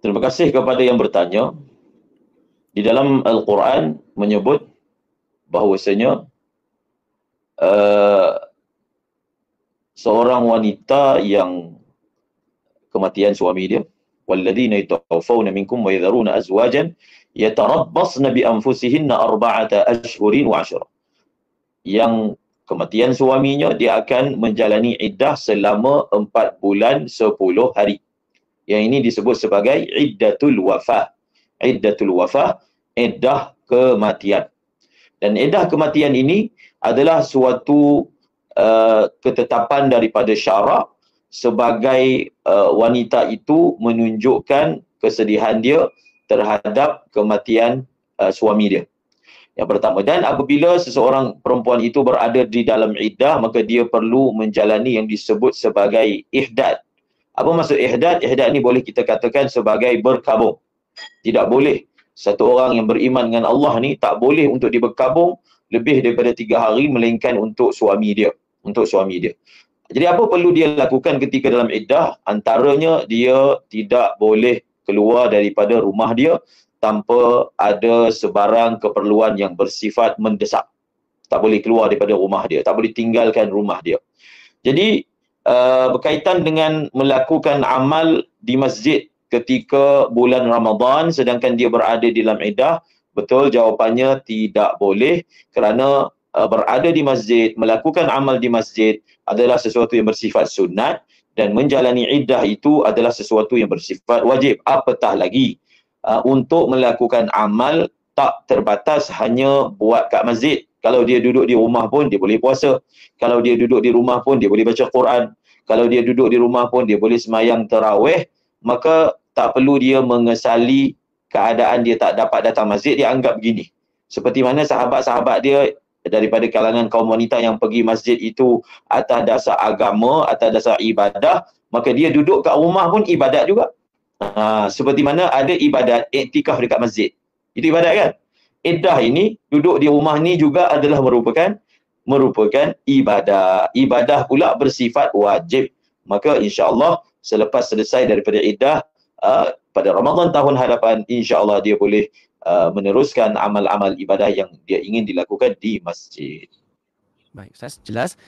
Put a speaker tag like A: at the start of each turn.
A: Terima kasih kepada yang bertanya. Di dalam Al-Quran menyebut bahawasanya seorang wanita yang kematian suami dia, walladzina yatawaffawna minkum wa yadharuna azwajan yatarabbasna bi anfusihinna arba'ata ashhurin wa 'ashra. Yang kematian suaminya, dia akan menjalani iddah selama 4 bulan 10 hari. Yang ini disebut sebagai iddatul wafah. Iddatul wafah, iddah kematian. Dan iddah kematian ini adalah suatu ketetapan daripada syarak sebagai wanita itu menunjukkan kesedihan dia terhadap kematian suami dia. Yang pertama, dan apabila seseorang perempuan itu berada di dalam iddah, maka dia perlu menjalani yang disebut sebagai ihdad. Apa maksud ihdad? Ihdad ni boleh kita katakan sebagai berkabung. Tidak boleh satu orang yang beriman dengan Allah ni, tak boleh untuk dia berkabung lebih daripada 3 hari, melainkan untuk suami dia. Untuk suami dia. Jadi apa perlu dia lakukan ketika dalam iddah? Antaranya, dia tidak boleh keluar daripada rumah dia tanpa ada sebarang keperluan yang bersifat mendesak. Tak boleh keluar daripada rumah dia, tak boleh tinggalkan rumah dia. Jadi berkaitan dengan melakukan amal di masjid ketika bulan Ramadan sedangkan dia berada di dalam iddah, betul jawapannya tidak boleh, kerana berada di masjid, melakukan amal di masjid adalah sesuatu yang bersifat sunat, dan menjalani iddah itu adalah sesuatu yang bersifat wajib. Apatah lagi untuk melakukan amal tak terbatas hanya buat kat masjid. Kalau dia duduk di rumah pun dia boleh puasa. Kalau dia duduk di rumah pun dia boleh baca Quran. Kalau dia duduk di rumah pun dia boleh sembahyang tarawih. Maka tak perlu dia mengesali keadaan dia tak dapat datang masjid. Dia anggap begini, seperti mana sahabat-sahabat dia daripada kalangan kaum wanita yang pergi masjid itu atas dasar agama, atas dasar ibadah, maka dia duduk kat rumah pun ibadat juga. Seperti mana ada ibadat iktikaf dekat masjid, itu ibadat kan. Iddah ini, duduk di rumah ni juga adalah merupakan ibadah. Ibadah pula bersifat wajib. Maka insya-Allah selepas selesai daripada iddah pada Ramadan tahun hadapan, insya-Allah dia boleh meneruskan amal-amal ibadah yang dia ingin dilakukan di masjid.
B: Baik, Ustaz, jelas.